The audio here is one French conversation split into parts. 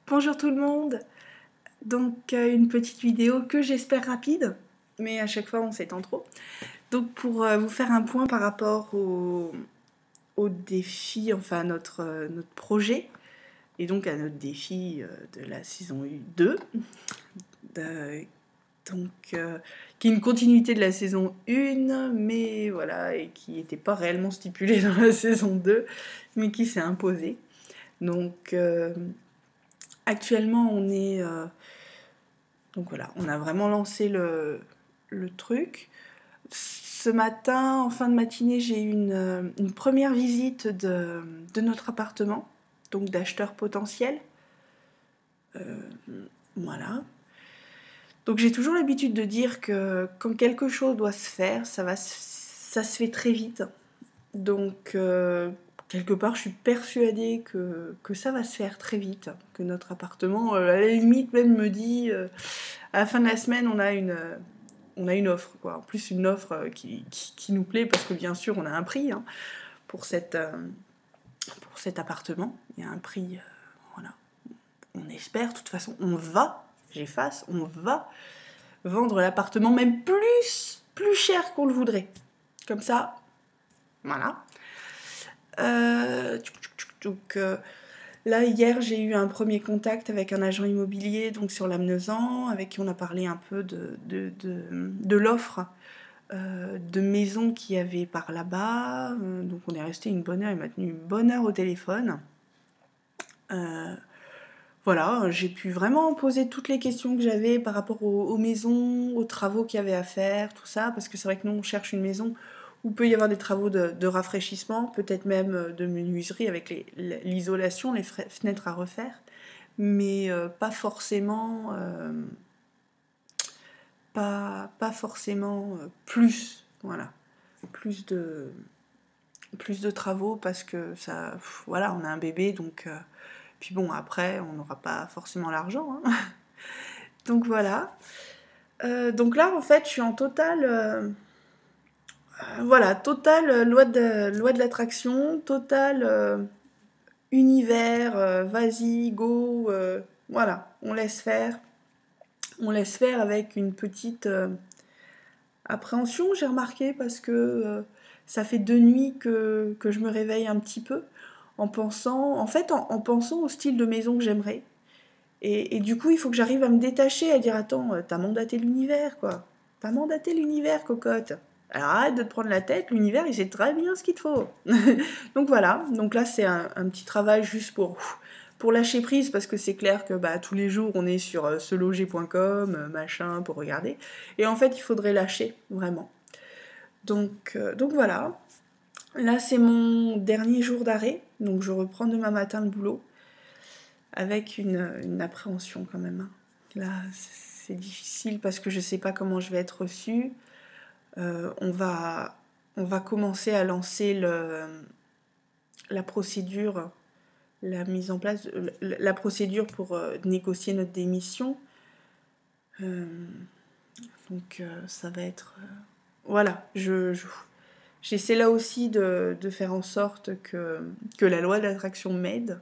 Bonjour tout le monde. Donc une petite vidéo que j'espère rapide, mais à chaque fois on s'étend trop. Donc pour vous faire un point par rapport au défi, enfin à notre projet, et donc à notre défi de la saison 2, qui est une continuité de la saison 1, mais voilà, et qui n'était pas réellement stipulé dans la saison 2, mais qui s'est imposé. Donc actuellement on est... donc voilà, on a vraiment lancé le truc. Ce matin, en fin de matinée, j'ai eu une première visite de notre appartement, donc d'acheteurs potentiels. Voilà. Donc j'ai toujours l'habitude de dire que quand quelque chose doit se faire, ça se fait très vite. Donc quelque part, je suis persuadée que ça va se faire très vite, que notre appartement, à la limite même me dit, à la fin de la semaine, on a une offre, quoi. En plus, une offre qui nous plaît, parce que bien sûr, on a un prix pour cet appartement. Il y a un prix, voilà. On espère, de toute façon, on va vendre l'appartement, même plus cher qu'on le voudrait. Comme ça, voilà. Donc là, hier, j'ai eu un premier contact avec un agent immobilier, donc sur Lamezan, avec qui on a parlé un peu de l'offre de maisons qu'il y avait par là-bas. Donc on est resté une bonne heure, il m'a tenu une bonne heure au téléphone. Voilà, j'ai pu vraiment poser toutes les questions que j'avais par rapport aux maisons, aux travaux qu'il y avait à faire, tout ça, parce que c'est vrai que nous, on cherche une maison où peut y avoir des travaux de rafraîchissement, peut-être même de menuiserie avec l'isolation, les fenêtres à refaire, mais pas forcément, pas forcément plus, voilà, plus de travaux, parce que ça, voilà, on a un bébé, donc puis bon, après, on n'aura pas forcément l'argent, hein. Donc voilà. Donc là, en fait, je suis en totale... voilà, totale loi de l'attraction, totale univers, vas-y, go, voilà, on laisse faire. On laisse faire avec une petite appréhension, j'ai remarqué, parce que ça fait 2 nuits que je me réveille un petit peu, en pensant au style de maison que j'aimerais. Et du coup, il faut que j'arrive à me détacher, à dire, attends, t'as mandaté l'univers, quoi. T'as mandaté l'univers, cocotte. Alors arrête de te prendre la tête, l'univers, il sait très bien ce qu'il te faut. Donc voilà, donc là, c'est un petit travail juste pour lâcher prise, parce que c'est clair que tous les jours, on est sur seloger.com, machin, pour regarder. Et en fait, il faudrait lâcher, vraiment. Donc voilà. Là, c'est mon dernier jour d'arrêt, donc je reprends demain matin le boulot, avec une appréhension quand même. Là, c'est difficile parce que je sais pas comment je vais être reçue. On va commencer à lancer la procédure, la mise en place, la procédure pour négocier notre démission. Donc ça va être... voilà, j'essaie là aussi de faire en sorte que la loi de l'attraction m'aide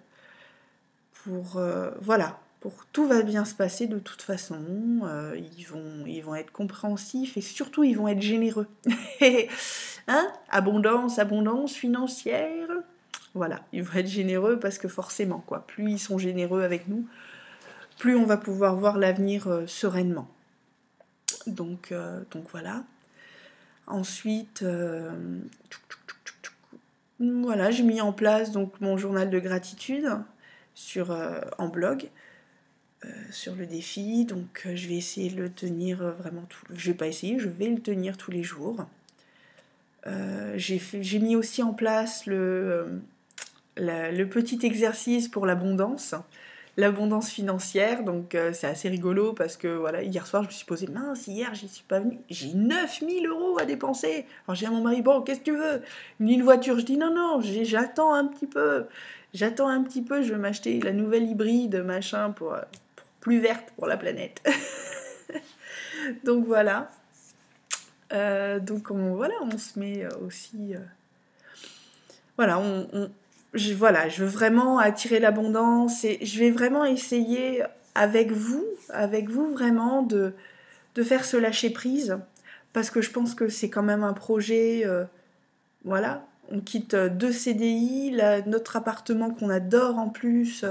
pour... voilà, pour tout va bien se passer de toute façon. Ils vont être compréhensifs et surtout ils vont être généreux. Hein, abondance financière. Voilà, ils vont être généreux, parce que forcément, quoi, plus ils sont généreux avec nous, plus on va pouvoir voir l'avenir sereinement. Donc voilà. Ensuite, voilà, j'ai mis en place donc mon journal de gratitude en blog, sur le défi. Donc je vais essayer de le tenir vraiment je vais pas essayer, je vais le tenir tous les jours. J'ai mis aussi en place le petit exercice pour l'abondance financière. Donc c'est assez rigolo, parce que voilà, hier soir je me suis posée, mince, hier j'y suis pas venue, j'ai 9000 € à dépenser. Alors j'ai à mon mari, bon, qu'est-ce que tu veux? Il me dit une voiture, je dis non, j'attends un petit peu, je vais m'acheter la nouvelle hybride, machin, pour plus verte pour la planète. Donc voilà. Donc voilà, on se met aussi... voilà, voilà, je veux vraiment attirer l'abondance et je vais vraiment essayer avec vous vraiment de faire ce lâcher prise parce que je pense que c'est quand même un projet, voilà, on quitte 2 CDI, notre appartement qu'on adore en plus,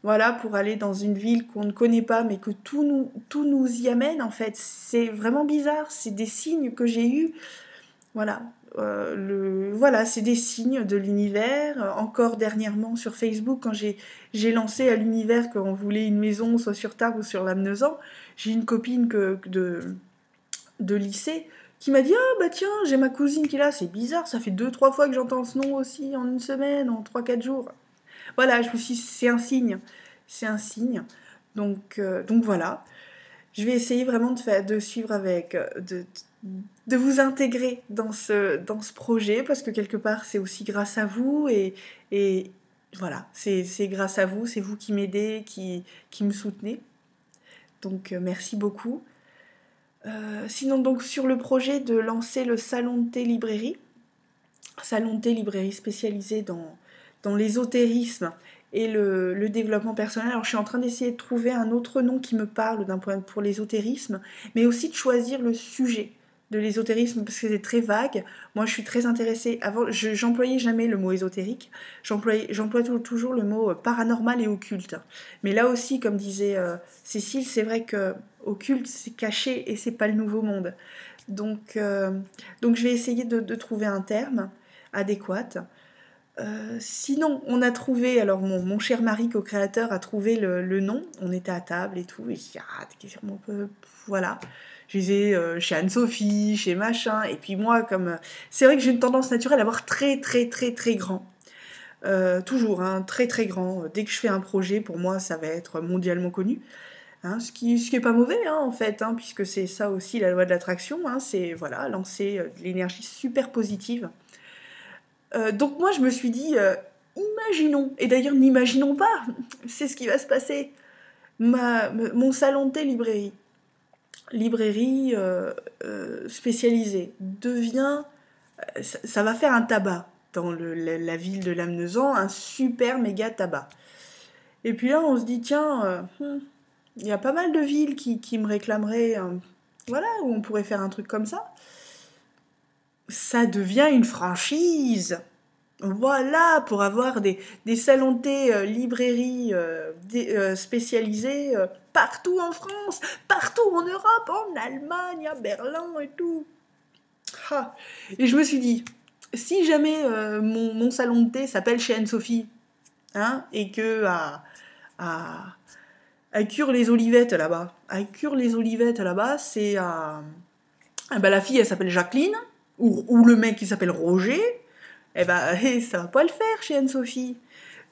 voilà, pour aller dans une ville qu'on ne connaît pas mais que tout nous y amène en fait. C'est vraiment bizarre, c'est des signes que j'ai eus, voilà. Voilà, c'est des signes de l'univers. Encore dernièrement sur Facebook, quand j'ai lancé à l'univers qu'on voulait une maison soit sur Tarbes ou sur Lamnezan, j'ai une copine de lycée qui m'a dit ah bah tiens j'ai ma cousine qui est là, c'est bizarre, ça fait 2, 3 fois que j'entends ce nom aussi en une semaine, en 3, 4 jours. Voilà, je me suis dit, c'est un signe. Donc voilà, je vais essayer vraiment de suivre avec, de vous intégrer dans ce projet, parce que quelque part, c'est aussi grâce à vous, et voilà, c'est grâce à vous, c'est vous qui m'aidez, qui me soutenez. Donc merci beaucoup. Sinon, donc sur le projet de lancer le salon de thé librairie spécialisé dans l'ésotérisme et le développement personnel. Alors je suis en train d'essayer de trouver un autre nom qui me parle d'un point pour l'ésotérisme, mais aussi de choisir le sujet de l'ésotérisme parce que c'est très vague. Moi je suis très intéressée, avant j'employais jamais le mot ésotérique, j'emploie toujours le mot paranormal et occulte. Mais là aussi, comme disait Cécile, c'est vrai que occulte c'est caché et c'est pas le nouveau monde. Donc je vais essayer de trouver un terme adéquate. Sinon, on a trouvé, alors mon cher mari co-créateur a trouvé le nom, on était à table et tout, et je dis, ah, t'es sûrement peu, voilà. Je disais chez Anne-Sophie, chez machin, et puis moi, comme c'est vrai que j'ai une tendance naturelle à avoir très très très très grand. Toujours, hein, très très grand. Dès que je fais un projet, pour moi, ça va être mondialement connu. Hein, ce qui est pas mauvais, hein, en fait, hein, puisque c'est ça aussi la loi de l'attraction, hein, c'est voilà, lancer de l'énergie super positive. Donc moi je me suis dit, imaginons, et d'ailleurs n'imaginons pas, c'est ce qui va se passer. Mon salon de thé librairie spécialisée, devient, ça va faire un tabac dans la ville de Lamnezan, un super méga tabac. Et puis là on se dit, tiens, il y a pas mal de villes qui me réclameraient, voilà, où on pourrait faire un truc comme ça. Ça devient une franchise. Voilà, pour avoir des salons de thé, librairies spécialisées partout en France, partout en Europe, en Allemagne, à Berlin et tout. Ah. Et je me suis dit, si jamais mon salon de thé s'appelle chez Anne-Sophie, hein, et que à Cure-les-Olivettes là-bas, c'est à... ben, la fille elle s'appelle Jacqueline, ou le mec qui s'appelle Roger, eh ben, ça va pas le faire chez Anne-Sophie.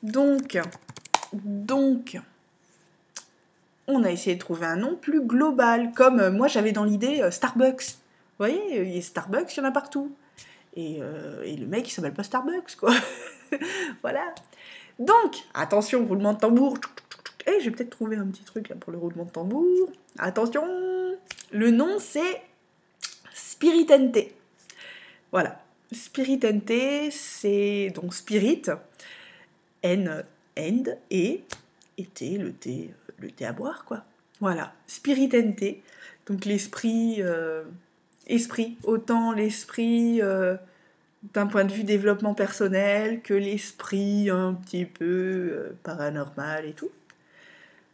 Donc, on a essayé de trouver un nom plus global, comme moi j'avais dans l'idée Starbucks. Vous voyez, Starbucks, il y en a partout. Et le mec, il s'appelle pas Starbucks, quoi. Voilà. Donc, attention, roulement de tambour. Eh, j'ai peut-être trouvé un petit truc là pour le roulement de tambour. Attention, le nom c'est Spiritente. Voilà. Spiritente, c'est donc spirit, end, et thé, le thé à boire, quoi. Voilà, spiritente, donc l'esprit, autant l'esprit d'un point de vue développement personnel que l'esprit un petit peu paranormal et tout.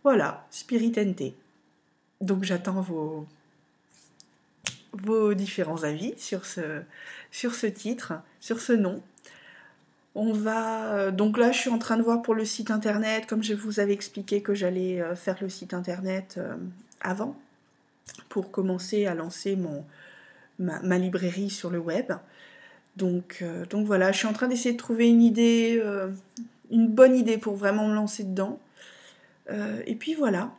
Voilà, spiritente. Donc j'attends vos différents avis sur ce titre, sur ce nom. On va... Donc là, je suis en train de voir pour le site internet, comme je vous avais expliqué que j'allais faire le site internet avant, pour commencer à lancer ma librairie sur le web. Donc voilà, je suis en train d'essayer de trouver une idée, une bonne idée pour vraiment me lancer dedans. Et puis voilà.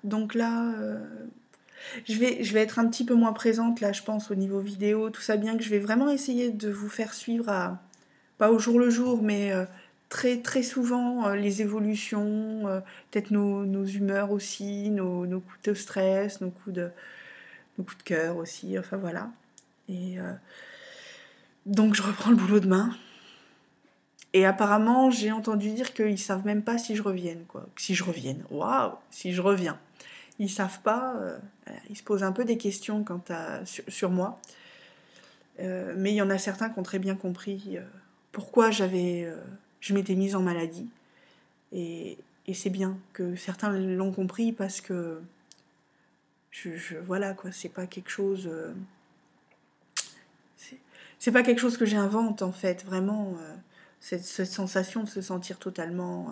Donc là... Je vais être un petit peu moins présente là, je pense, au niveau vidéo, tout ça, bien que je vais vraiment essayer de vous faire suivre pas au jour le jour, mais très très souvent les évolutions, peut-être nos humeurs aussi, nos coups de stress, nos coups de cœur aussi, enfin voilà. Et donc je reprends le boulot demain. Et apparemment, j'ai entendu dire qu'ils savent même pas si je revienne, quoi. Si je revienne, waouh, si je reviens. Ils savent pas, ils se posent un peu des questions sur moi. Mais il y en a certains qui ont très bien compris pourquoi je m'étais mise en maladie. Et c'est bien que certains l'ont compris parce que voilà quoi, c'est pas quelque chose. C'est pas quelque chose que j'invente en fait, vraiment. Cette sensation de se sentir totalement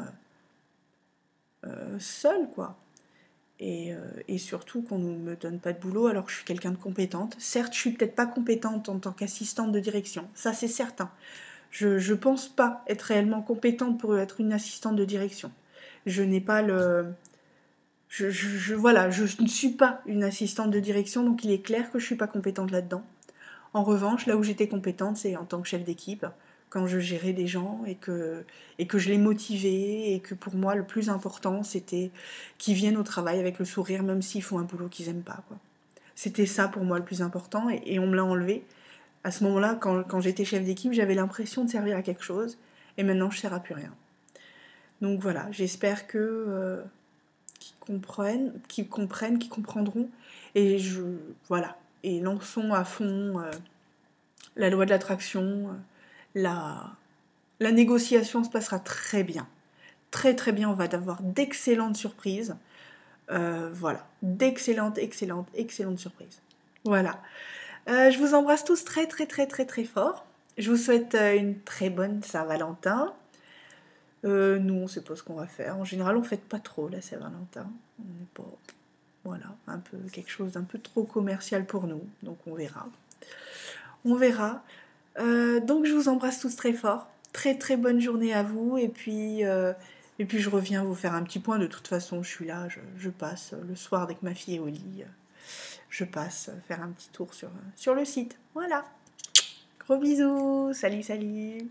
seule, quoi. Et surtout qu'on ne me donne pas de boulot alors que je suis quelqu'un de compétente. Certes, je suis peut-être pas compétente en tant qu'assistante de direction, ça c'est certain. Je pense pas être réellement compétente pour être une assistante de direction. Je n'ai pas le... voilà, je ne suis pas une assistante de direction, donc il est clair que je suis pas compétente là-dedans. En revanche, là où j'étais compétente, c'est en tant que chef d'équipe, quand je gérais des gens et que je les motivais, et que pour moi, le plus important, c'était qu'ils viennent au travail avec le sourire, même s'ils font un boulot qu'ils n'aiment pas, quoi. C'était ça pour moi le plus important, et on me l'a enlevé. À ce moment-là, quand j'étais chef d'équipe, j'avais l'impression de servir à quelque chose, et maintenant, je ne sers à plus rien. Donc voilà, j'espère qu'ils comprendront, et voilà. Et lançons à fond la loi de l'attraction, la négociation se passera très bien. Très très bien, on va avoir d'excellentes surprises. Voilà, excellentes surprises. Voilà. Je vous embrasse tous très très très très très fort. Je vous souhaite une très bonne Saint-Valentin. Nous, on sait pas ce qu'on va faire. En général, on fête pas trop la Saint-Valentin. On n'est pas... Voilà, un peu quelque chose d'un peu trop commercial pour nous. Donc on verra. On verra. Donc je vous embrasse tous très fort. Très très bonne journée à vous. Et puis je reviens vous faire un petit point. De toute façon, je suis là. Je passe le soir dès que ma fille est au lit. Je passe faire un petit tour sur le site. Voilà. Gros bisous. Salut, salut.